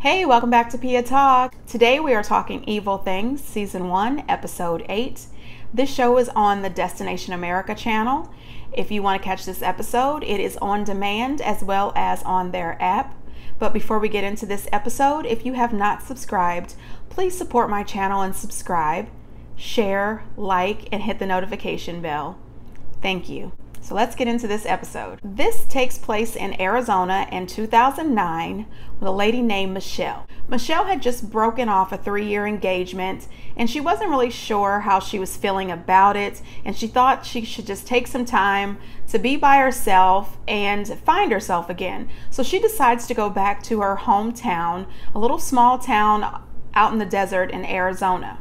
Hey, welcome back to Pia Talk. Today we are talking Evil Things, Season 1, Episode 8. This show is on the Destination America channel. If you want to catch this episode, it is on demand as well as on their app. But before we get into this episode, if you have not subscribed, please support my channel and subscribe, share, like, and hit the notification bell. Thank you. So let's get into this episode. This takes place in Arizona in 2009 with a lady named Michelle. Michelle had just broken off a 3-year engagement and she wasn't really sure how she was feeling about it, and she thought she should just take some time to be by herself and find herself again. So she decides to go back to her hometown, a little small town out in the desert in Arizona.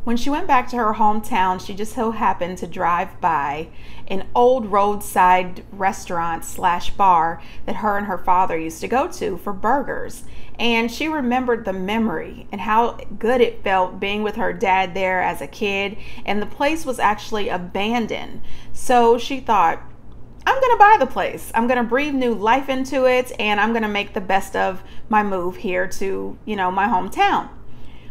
When she went back to her hometown, she just so happened to drive by an old roadside restaurant slash bar that her and her father used to go to for burgers. And she remembered the memory and how good it felt being with her dad there as a kid. And the place was actually abandoned. So she thought, I'm going to buy the place. I'm going to breathe new life into it, and I'm going to make the best of my move here to, my hometown.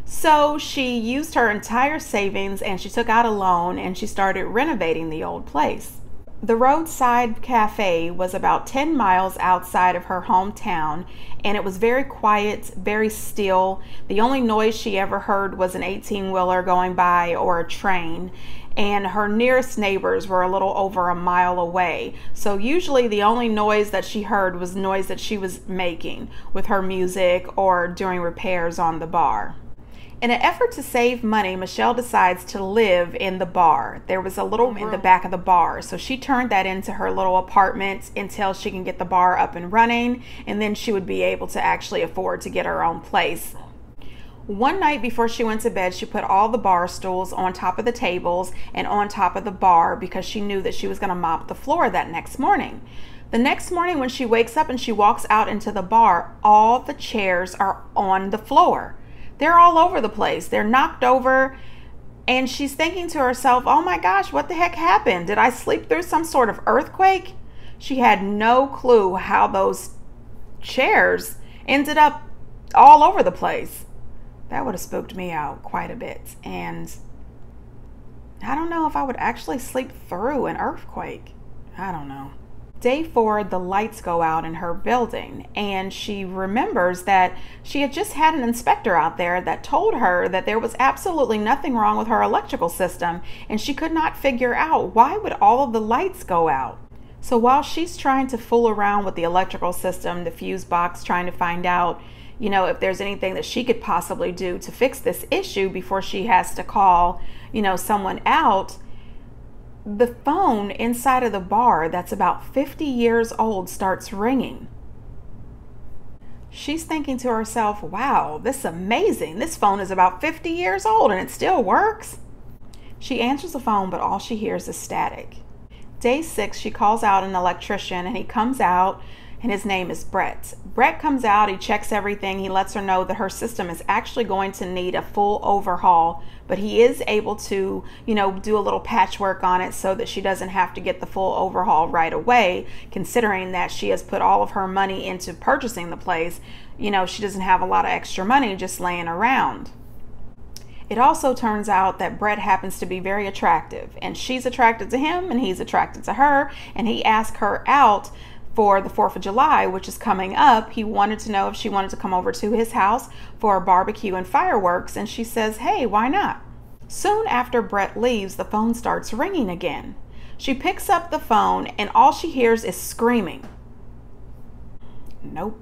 So she used her entire savings and she took out a loan and she started renovating the old place. The roadside cafe was about 10 miles outside of her hometown, and it was very quiet, very still. The only noise she ever heard was an 18-wheeler going by or a train, and her nearest neighbors were a little over a mile away. So usually the only noise that she heard was noise that she was making with her music or doing repairs on the bar. In an effort to save money, Michelle decides to live in the bar. There was a little room in the back of the bar, so she turned that into her little apartment until she can get the bar up and running, and then she would be able to actually afford to get her own place. One night before she went to bed, she put all the bar stools on top of the tables and on top of the bar because she knew that she was going to mop the floor that next morning. The next morning when she wakes up and she walks out into the bar, all the chairs are on the floor. They're all over the place. They're knocked over, and she's thinking to herself, oh my gosh, what the heck happened? Did I sleep through some sort of earthquake? She had no clue how those chairs ended up all over the place. That would have spooked me out quite a bit, and I don't know if I would actually sleep through an earthquake. I don't know. Day 4, the lights go out in her building, and she remembers that she had just had an inspector out there that told her that there was absolutely nothing wrong with her electrical system, and she could not figure out why would all of the lights go out. So while she's trying to fool around with the electrical system, the fuse box, trying to find out, if there's anything that she could possibly do to fix this issue before she has to call, someone out, the phone inside of the bar that's about 50 years old starts ringing. She's thinking to herself, wow, this is amazing. This phone is about 50 years old and it still works. She answers the phone, but all she hears is static. Day 6, she calls out an electrician, and he comes out, and his name is Brett. Brett comes out, he checks everything, he lets her know that her system is actually going to need a full overhaul, but he is able to, do a little patchwork on it so that she doesn't have to get the full overhaul right away, considering that she has put all of her money into purchasing the place. She doesn't have a lot of extra money just laying around. It also turns out that Brett happens to be very attractive, and she's attracted to him and he's attracted to her, and he asked her out for the 4th of July, which is coming up. He wanted to know if she wanted to come over to his house for a barbecue and fireworks, and she says, hey, why not? Soon after Brett leaves, the phone starts ringing again. She picks up the phone, and all she hears is screaming. Nope.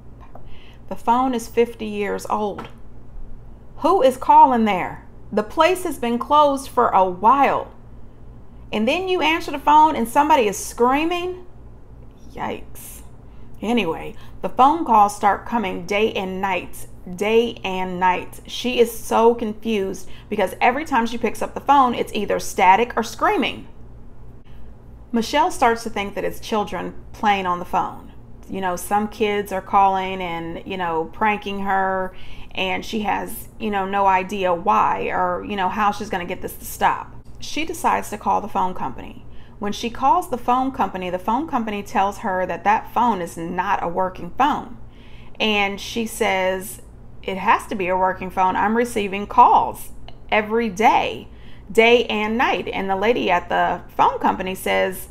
The phone is 50 years old. Who is calling there? The place has been closed for a while. And then you answer the phone and somebody is screaming? Yikes. Anyway, the phone calls start coming day and night. She is so confused because every time she picks up the phone, it's either static or screaming. Michelle starts to think that it's children playing on the phone. Some kids are calling and, pranking her, and she has, no idea why or, how she's going to get this to stop. She decides to call the phone company. When she calls the phone company tells her that that phone is not a working phone. And she says, it has to be a working phone. I'm receiving calls every day, day and night. And the lady at the phone company says,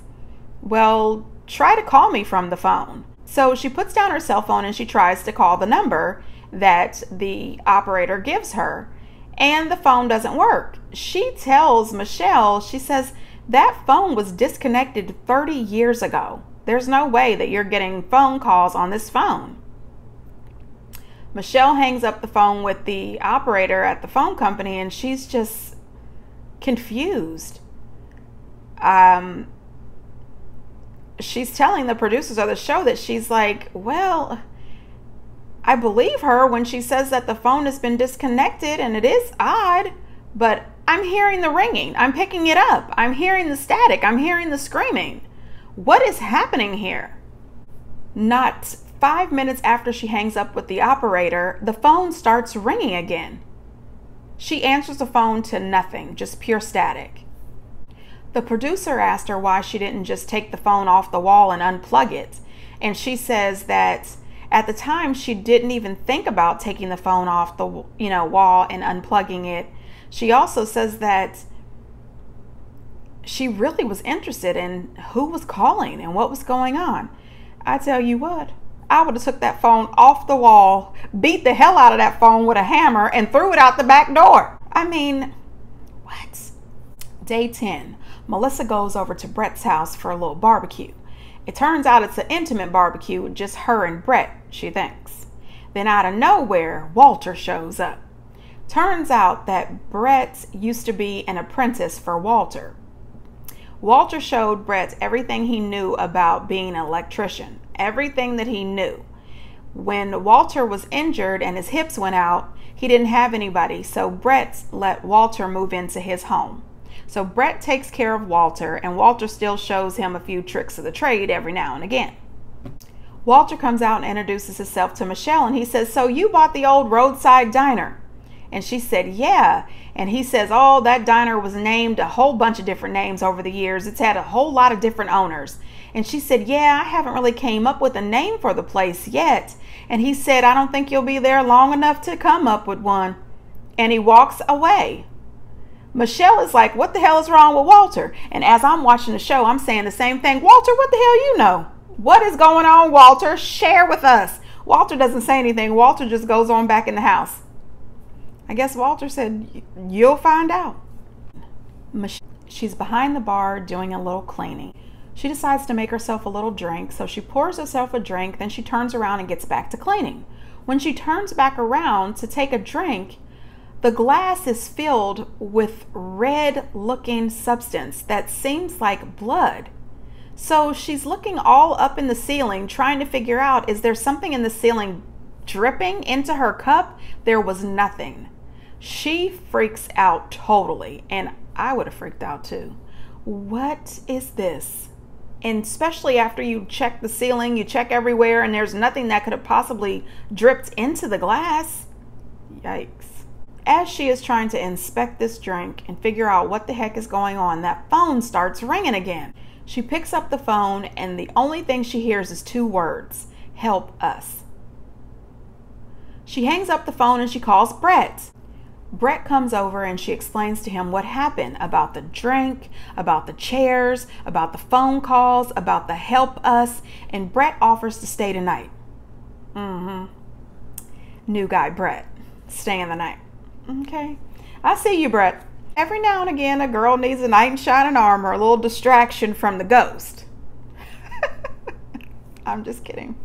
well, try to call me from the phone. So she puts down her cell phone and she tries to call the number that the operator gives her, and the phone doesn't work. She tells Michelle, she says, that phone was disconnected 30 years ago. There's no way that you're getting phone calls on this phone. Michelle hangs up the phone with the operator at the phone company, and she's just confused. She's telling the producers of the show that she's like, well, I believe her when she says that the phone has been disconnected, and it is odd, but I'm hearing the ringing. I'm picking it up. I'm hearing the static. I'm hearing the screaming. What is happening here? Not 5 minutes after she hangs up with the operator, the phone starts ringing again. She answers the phone to nothing, just pure static. The producer asked her why she didn't just take the phone off the wall and unplug it. And she says that at the time she didn't even think about taking the phone off the wall and unplugging it. She also says that she really was interested in who was calling and what was going on. I tell you what, I would have took that phone off the wall, beat the hell out of that phone with a hammer, and threw it out the back door. I mean, what? Day 10. Melissa goes over to Brett's house for a little barbecue. It turns out it's an intimate barbecue, just her and Brett, she thinks. Then out of nowhere, Walter shows up. Turns out that Brett used to be an apprentice for Walter. Walter showed Brett everything he knew about being an electrician, everything that he knew. When Walter was injured and his hips went out, he didn't have anybody, so Brett let Walter move into his home. So Brett takes care of Walter, and Walter still shows him a few tricks of the trade every now and again. Walter comes out and introduces himself to Michelle, and he says, so you bought the old roadside diner? And she said, yeah. And he says, oh, that diner was named a whole bunch of different names over the years. It's had a whole lot of different owners. And she said, yeah, I haven't really came up with a name for the place yet. And he said, I don't think you'll be there long enough to come up with one. And he walks away. Michelle is like, what the hell is wrong with Walter? And as I'm watching the show, I'm saying the same thing. Walter, what the hell you know? What is going on, Walter? Share with us. Walter doesn't say anything. Walter just goes on back in the house. I guess Walter said, you'll find out. She's behind the bar doing a little cleaning. She decides to make herself a little drink, so she pours herself a drink, then she turns around and gets back to cleaning. When she turns back around to take a drink, the glass is filled with red-looking substance that seems like blood. So she's looking all up in the ceiling, trying to figure out, is there something in the ceiling dripping into her cup? There was nothing. She freaks out totally, and I would have freaked out too. What is this? And especially after you check the ceiling, you check everywhere, and there's nothing that could have possibly dripped into the glass. Yikes. As she is trying to inspect this drink and figure out what the heck is going on, that phone starts ringing again. She picks up the phone, and the only thing she hears is two words: help us. She hangs up the phone and she calls Brett. Brett comes over and she explains to him what happened about the drink, about the chairs, about the phone calls, about the help us, and Brett offers to stay tonight. New guy Brett, staying the night. Okay, I see you, Brett. Every now and again, a girl needs a knight in shining armor, a little distraction from the ghost. I'm just kidding.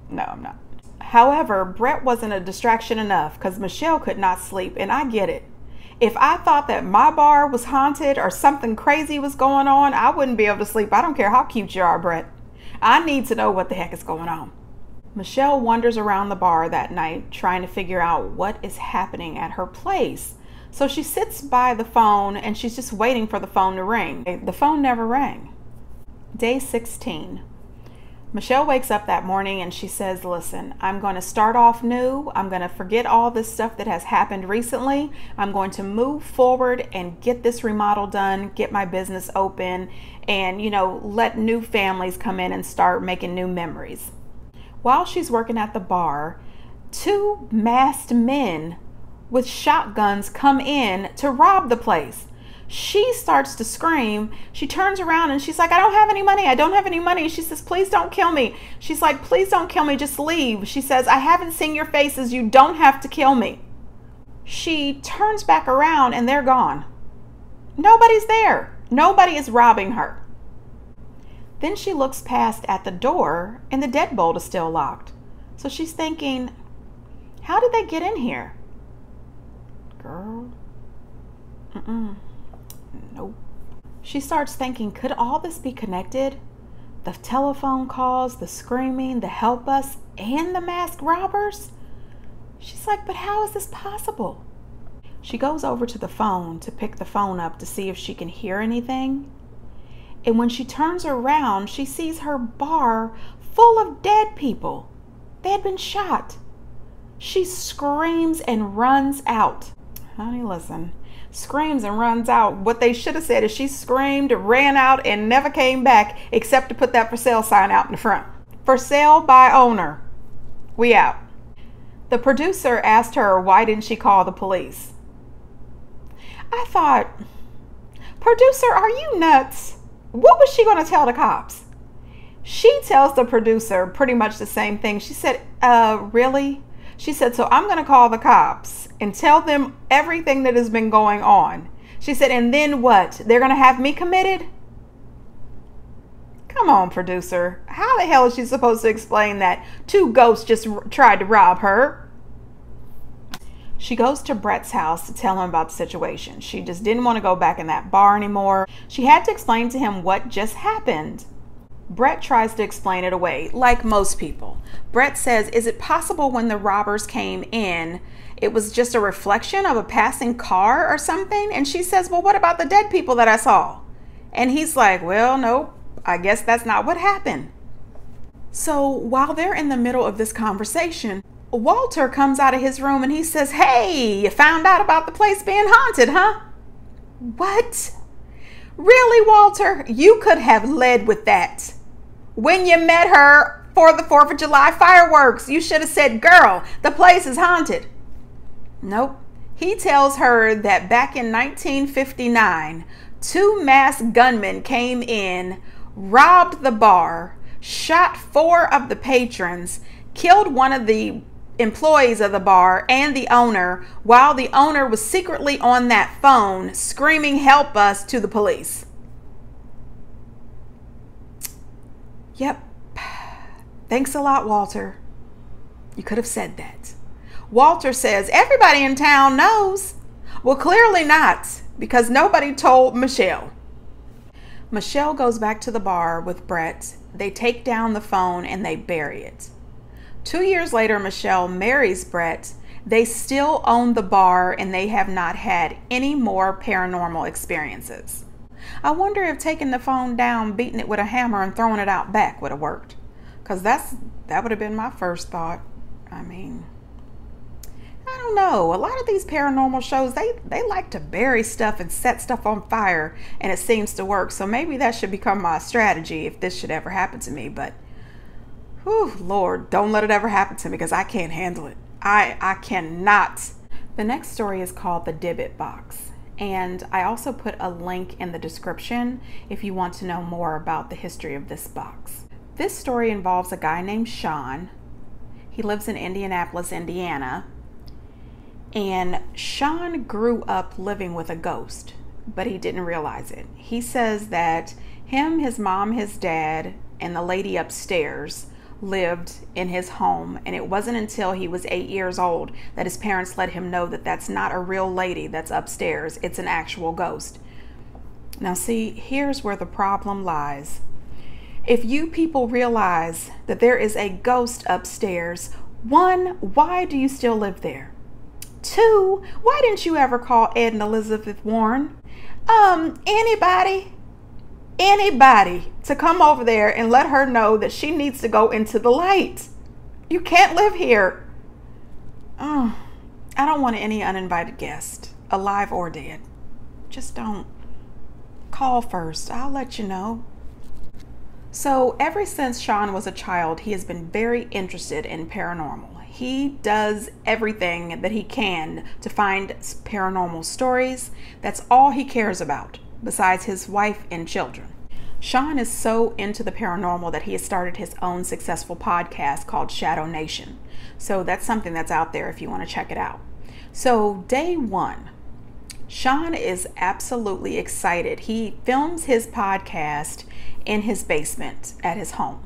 No, I'm not. However, Brett wasn't a distraction enough because Michelle could not sleep, and I get it. If I thought that my bar was haunted or something crazy was going on, I wouldn't be able to sleep. I don't care how cute you are, Brett. I need to know what the heck is going on. Michelle wanders around the bar that night trying to figure out what is happening at her place. So she sits by the phone and she's just waiting for the phone to ring. The phone never rang. Day 16. Michelle wakes up that morning and she says, listen, I'm going to start off new. I'm going to forget all this stuff that has happened recently. I'm going to move forward and get this remodel done, get my business open, and, let new families come in and start making new memories. While she's working at the bar, 2 masked men with shotguns come in to rob the place. She starts to scream. She turns around and she's like, I don't have any money. I don't have any money. She says, please don't kill me. She's like, please don't kill me. Just leave. She says, I haven't seen your faces. You don't have to kill me. She turns back around and they're gone. Nobody's there. Nobody is robbing her. Then she looks past at the door and the deadbolt is still locked. So she's thinking, how did they get in here? Girl. Nope. She starts thinking, could all this be connected? The telephone calls, the screaming, the help us, and the masked robbers? She's like, but how is this possible? She goes over to the phone to pick the phone up to see if she can hear anything. And when she turns around, she sees her bar full of dead people. They had been shot. She screams and runs out. Honey, listen. Screams and runs out. What they should have said is she screamed, ran out, and never came back except to put that for sale sign out in the front. For sale by owner. We out. The producer asked her, why didn't she call the police? I thought, producer, are you nuts? What was she going to tell the cops? She tells the producer pretty much the same thing. She said, really? She said, so I'm going to call the cops and tell them everything that has been going on. She said, and then what? They're going to have me committed? Come on, producer. How the hell is she supposed to explain that 2 ghosts just tried to rob her? She goes to Brett's house to tell him about the situation. She just didn't want to go back in that bar anymore. She had to explain to him what just happened. Brett tries to explain it away, like most people. Brett says, is it possible when the robbers came in, it was just a reflection of a passing car or something? And she says, well, what about the dead people that I saw? And he's like, well, nope, I guess that's not what happened. So while they're in the middle of this conversation, Walter comes out of his room and he says, hey, you found out about the place being haunted, huh? What? Really, Walter? You could have led with that. When you met her for the 4th of July fireworks, you should have said, girl, the place is haunted. Nope. He tells her that back in 1959, 2 masked gunmen came in, robbed the bar, shot 4 of the patrons, killed one of the employees of the bar and the owner while the owner was secretly on that phone screaming, help us, to the police. Yep. Thanks a lot, Walter. You could have said that. Walter says, everybody in town knows. Well, clearly not, because nobody told Michelle. Michelle goes back to the bar with Brett. They take down the phone and they bury it. 2 years later, Michelle marries Brett. They still own the bar and they have not had any more paranormal experiences. I wonder if taking the phone down, beating it with a hammer and throwing it out back would have worked. Because that would have been my first thought. I mean, I don't know. A lot of these paranormal shows, they like to bury stuff and set stuff on fire, and it seems to work. So maybe that should become my strategy if this should ever happen to me. But whew, Lord, don't let it ever happen to me because I can't handle it. I cannot. The next story is called the Dybbux Box. And I also put a link in the description if you want to know more about the history of this box. This story involves a guy named Sean. He lives in Indianapolis, Indiana. And Sean grew up living with a ghost, but he didn't realize it. He says that him, his mom, his dad, and the lady upstairs lived in his home, and it wasn't until he was 8 years old that his parents let him know that that's not a real lady that's upstairs, it's an actual ghost. Now see, here's where the problem lies. If you people realize that there is a ghost upstairs, 1, why do you still live there? 2, why didn't you ever call Ed and Elizabeth Warren? Anybody to come over there and let her know that she needs to go into the light. You can't live here. Oh, I don't want any uninvited guest, alive or dead. Just don't. Call first. I'll let you know. So ever since Sean was a child, he has been very interested in paranormal. He does everything that he can to find paranormal stories. That's all he cares about, besides his wife and children. Sean is so into the paranormal that he has started his own successful podcast called Shadow Nation. So that's something that's out there if you want to check it out. So day one, Sean is absolutely excited. He films his podcast in his basement at his home.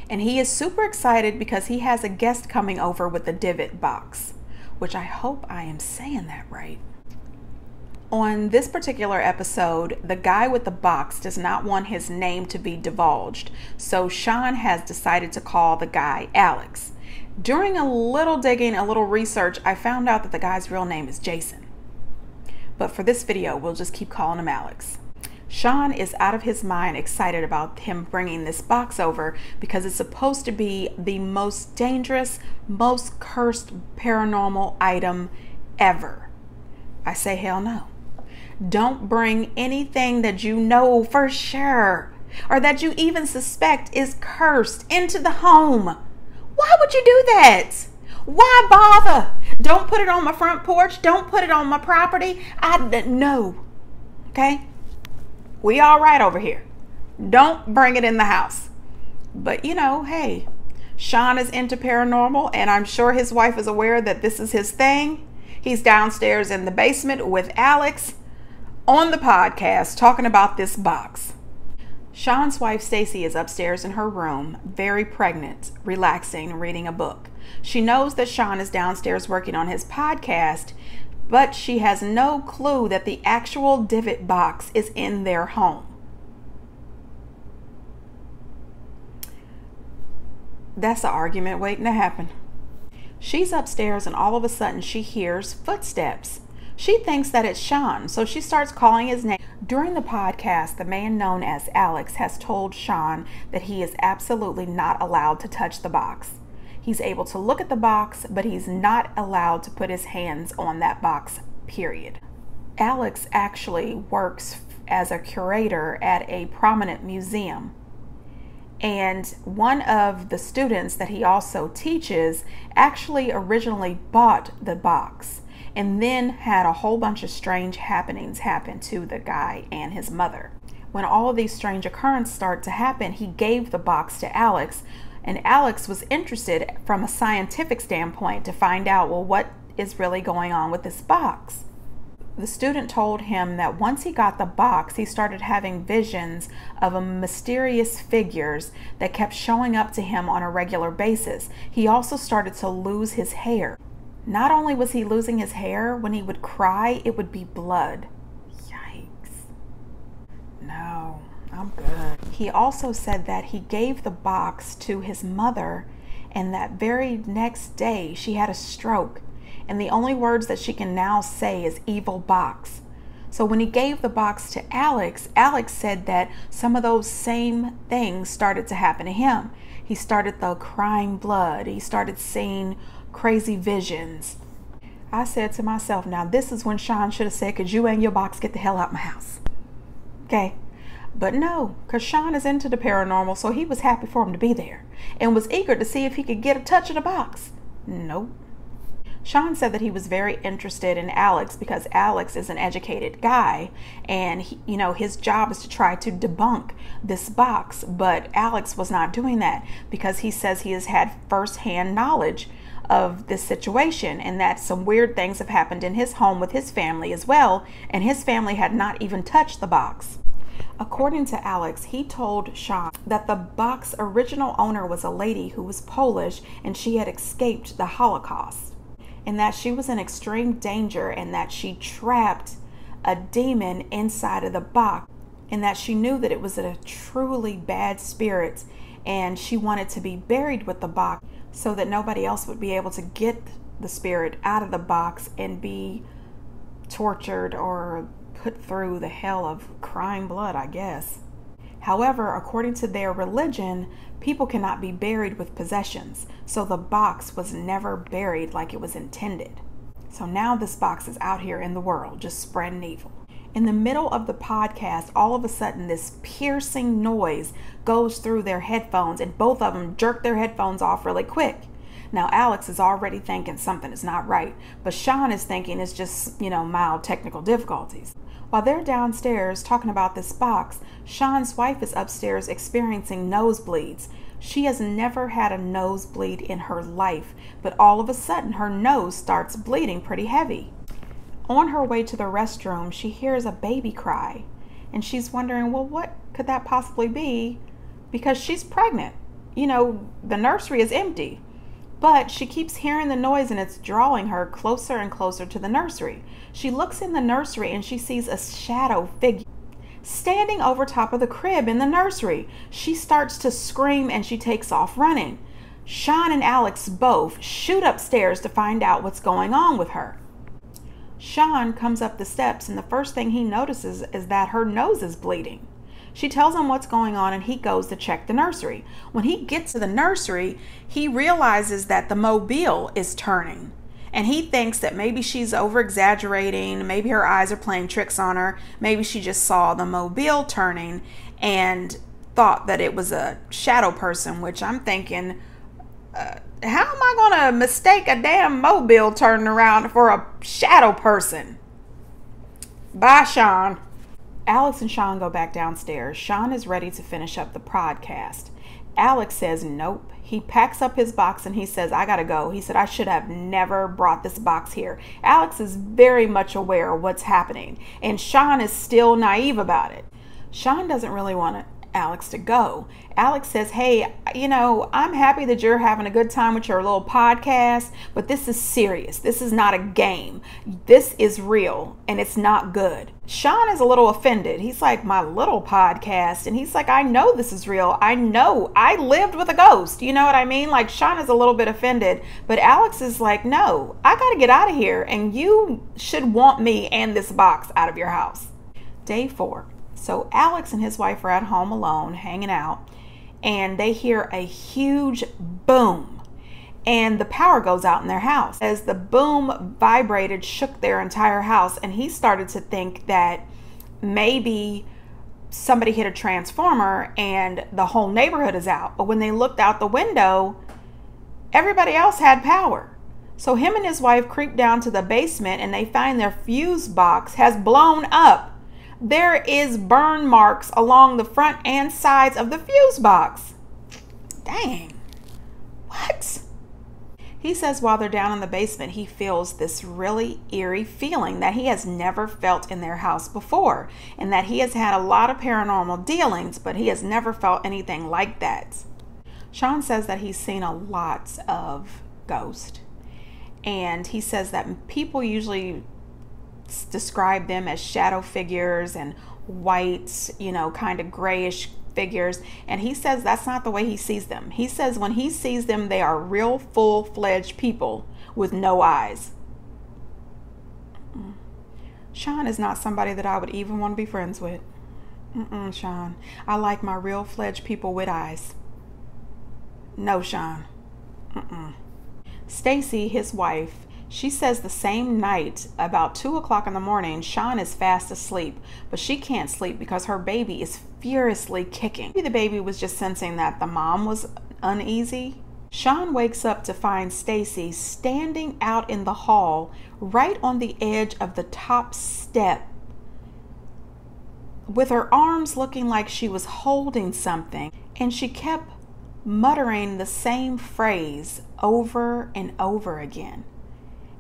And he is super excited because he has a guest coming over with the Dybbux Box, which I hope I am saying that right. On this particular episode, the guy with the box does not want his name to be divulged, so Sean has decided to call the guy Alex. During a little digging, a little research, I found out that the guy's real name is Jason. But for this video, we'll just keep calling him Alex. Sean is out of his mind excited about him bringing this box over because it's supposed to be the most dangerous, most cursed paranormal item ever. I say hell no. Don't bring anything that you know for sure or that you even suspect is cursed into the home. Why would you do that? Why bother? Don't put it on my front porch. Don't put it on my property. No. Okay? We all right over here. Don't bring it in the house. But you know, hey, Sean is into paranormal and I'm sure his wife is aware that this is his thing. He's downstairs in the basement with Alex on the podcast talking about this box. Sean's wife Stacy is upstairs in her room, very pregnant, relaxing, reading a book. She knows that Sean is downstairs working on his podcast, but she has no clue that the actual Dybbux Box is in their home. That's an argument waiting to happen. She's upstairs and all of a sudden she hears footsteps. She thinks that it's Sean, so she starts calling his name. During the podcast, the man known as Alex has told Sean that he is absolutely not allowed to touch the box. He's able to look at the box, but he's not allowed to put his hands on that box, period. Alex actually works as a curator at a prominent museum. And one of the students that he also teaches actually originally bought the box and then had a whole bunch of strange happenings happen to the guy and his mother. When all of these strange occurrences start to happen, he gave the box to Alex, and Alex was interested from a scientific standpoint to find out, well, what is really going on with this box? The student told him that once he got the box, he started having visions of mysterious figures that kept showing up to him on a regular basis. He also started to lose his hair. Not only was he losing his hair, when he would cry, it would be blood. Yikes. No, I'm good. He also said that he gave the box to his mother, and that very next day she had a stroke. And the only words that she can now say is evil box. So when he gave the box to Alex, Alex said that some of those same things started to happen to him. He started the crying blood. He started seeing crazy visions. I said to myself, now this is when Sean should have said, could you and your box get the hell out my house? Okay. But no, because Sean is into the paranormal, so he was happy for him to be there and was eager to see if he could get a touch of the box. Nope. Sean said that he was very interested in Alex because Alex is an educated guy and his job is to try to debunk this box, but Alex was not doing that because he says he has had firsthand knowledge of this situation and that some weird things have happened in his home with his family as well, and his family had not even touched the box. According to Alex, he told Sean that the box's original owner was a lady who was Polish and she had escaped the Holocaust, and that she was in extreme danger and that she trapped a demon inside of the box, and that she knew that it was a truly bad spirit and she wanted to be buried with the box so that nobody else would be able to get the spirit out of the box and be tortured or put through the hell of crying blood, I guess. However, according to their religion, people cannot be buried with possessions, so the box was never buried like it was intended. So now this box is out here in the world, just spreading evil. In the middle of the podcast, all of a sudden this piercing noise goes through their headphones and both of them jerk their headphones off really quick. Now, Alex is already thinking something is not right, but Sean is thinking it's just, mild technical difficulties. While they're downstairs talking about this box, Sean's wife is upstairs experiencing nosebleeds. She has never had a nosebleed in her life, but all of a sudden her nose starts bleeding pretty heavy. On her way to the restroom, she hears a baby cry, and she's wondering, well, what could that possibly be? Because she's pregnant. The nursery is empty. But she keeps hearing the noise and it's drawing her closer and closer to the nursery. She looks in the nursery and she sees a shadow figure standing over top of the crib in the nursery. She starts to scream and she takes off running. Sean and Alex both shoot upstairs to find out what's going on with her. Sean comes up the steps and the first thing he notices is that her nose is bleeding. She tells him what's going on and he goes to check the nursery. When he gets to the nursery, he realizes that the mobile is turning. And he thinks that maybe she's over-exaggerating, maybe her eyes are playing tricks on her, maybe she just saw the mobile turning and thought that it was a shadow person, which I'm thinking, how am I going to mistake a damn mobile turning around for a shadow person? Bye, Sean. Alex and Sean go back downstairs. Sean is ready to finish up the podcast. Alex says nope. He packs up his box and he says, I gotta go. He said, I should have never brought this box here. Alex is very much aware of what's happening, and Sean is still naive about it. Sean doesn't really want Alex to go. Alex says, hey, I'm happy that you're having a good time with your little podcast, but this is serious. This is not a game. This is real, and it's not good. Sean is a little offended. He's like, my little podcast. And he's like, I know this is real. I know. I lived with a ghost. You know what I mean? Like, Sean is a little bit offended, but Alex is like, no, I got to get out of here, and you should want me and this box out of your house. Day 4. So Alex and his wife are at home alone, hanging out, and they hear a huge boom, and the power goes out in their house. As the boom vibrated, shook their entire house, and he started to think that maybe somebody hit a transformer and the whole neighborhood is out. But when they looked out the window, everybody else had power. So him and his wife creep down to the basement, and they find their fuse box has blown up. There is burn marks along the front and sides of the fuse box. Dang. What? He says while they're down in the basement, he feels this really eerie feeling that he has never felt in their house before, and that he has had a lot of paranormal dealings, but he has never felt anything like that. Sean says that he's seen a lot of ghosts, and he says that people usually describe them as shadow figures and white, kind of grayish figures. And he says that's not the way he sees them. He says when he sees them, they are real full-fledged people with no eyes. Sean is not somebody that I would even want to be friends with. Sean. I like my real-fledged people with eyes. No, Sean. Stacy, his wife, she says the same night, about 2 o'clock in the morning, Sean is fast asleep, but she can't sleep because her baby is furiously kicking. Maybe the baby was just sensing that the mom was uneasy. Sean wakes up to find Stacy standing out in the hall, right on the edge of the top step, with her arms looking like she was holding something, and she kept muttering the same phrase over and over again.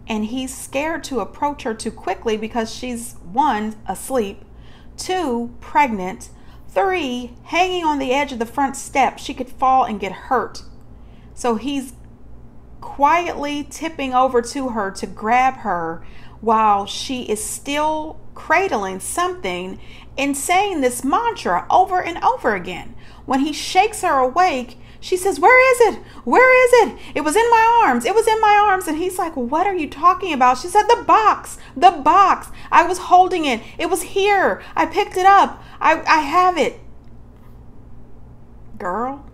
And he's scared to approach her too quickly because she's 1, asleep, 2, pregnant, 3, hanging on the edge of the front step. She could fall and get hurt. So he's quietly tipping over to her to grab her while she is still cradling something and saying this mantra over and over again. When he shakes her awake, she says, where is it? Where is it? It was in my arms. It was in my arms. And he's like, what are you talking about? She said, the box. The box. I was holding it. It was here. I picked it up. I have it. Girl.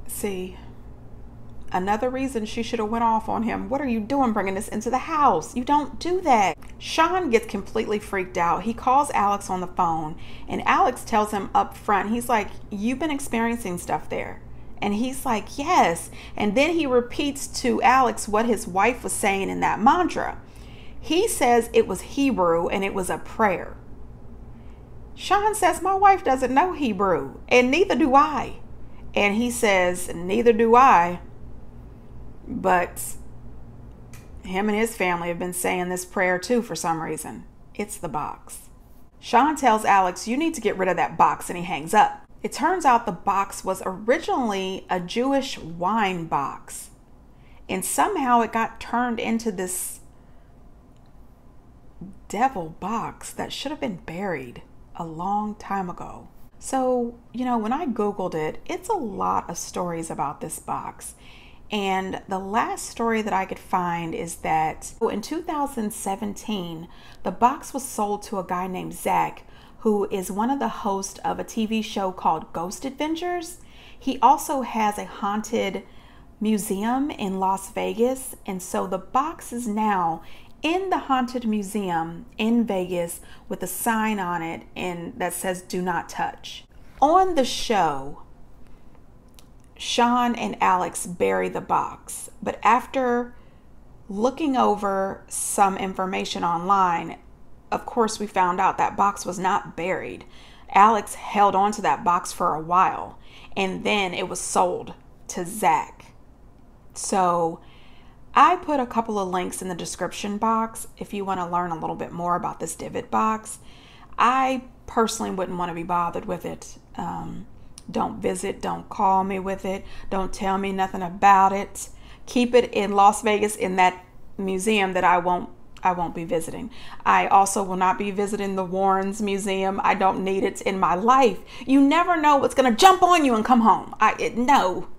See, another reason she should have went off on him. What are you doing bringing this into the house? You don't do that. Sean gets completely freaked out. He calls Alex on the phone, and Alex tells him up front, he's like, you've been experiencing stuff there. And he's like, yes. And then he repeats to Alex what his wife was saying in that mantra. He says it was Hebrew and it was a prayer. Sean says, my wife doesn't know Hebrew, and neither do I. And he says, neither do I. But him and his family have been saying this prayer too for some reason. It's the box. Sean tells Alex, you need to get rid of that box, and he hangs up. It turns out the box was originally a Jewish wine box, and somehow it got turned into this devil box that should have been buried a long time ago. So, when I Googled it, it's a lot of stories about this box. And the last story that I could find is that in 2017, the box was sold to a guy named Zach, who is one of the hosts of a TV show called Ghost Adventures. He also has a haunted museum in Las Vegas. And so the box is now in the haunted museum in Vegas with a sign on it that says do not touch. On the show, Sean and Alex bury the box, but after looking over some information online, of course we found out that box was not buried. Alex held on to that box for a while, and then it was sold to Zach. So I put a couple of links in the description box if you want to learn a little bit more about this Dybbux box. I personally wouldn't want to be bothered with it. Don't visit, don't call me with it, don't tell me nothing about it. Keep it in Las Vegas in that museum that I won't be visiting. I also will not be visiting the Warrens Museum. I don't need it in my life. You never know what's going to jump on you and come home. No,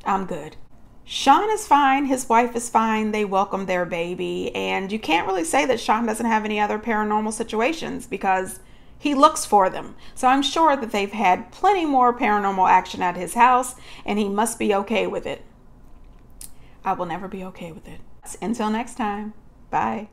I'm good. Sean is fine. His wife is fine. They welcomed their baby. And you can't really say that Sean doesn't have any other paranormal situations because he looks for them. So I'm sure that they've had plenty more paranormal action at his house, and he must be okay with it. I will never be okay with it. Until next time, bye.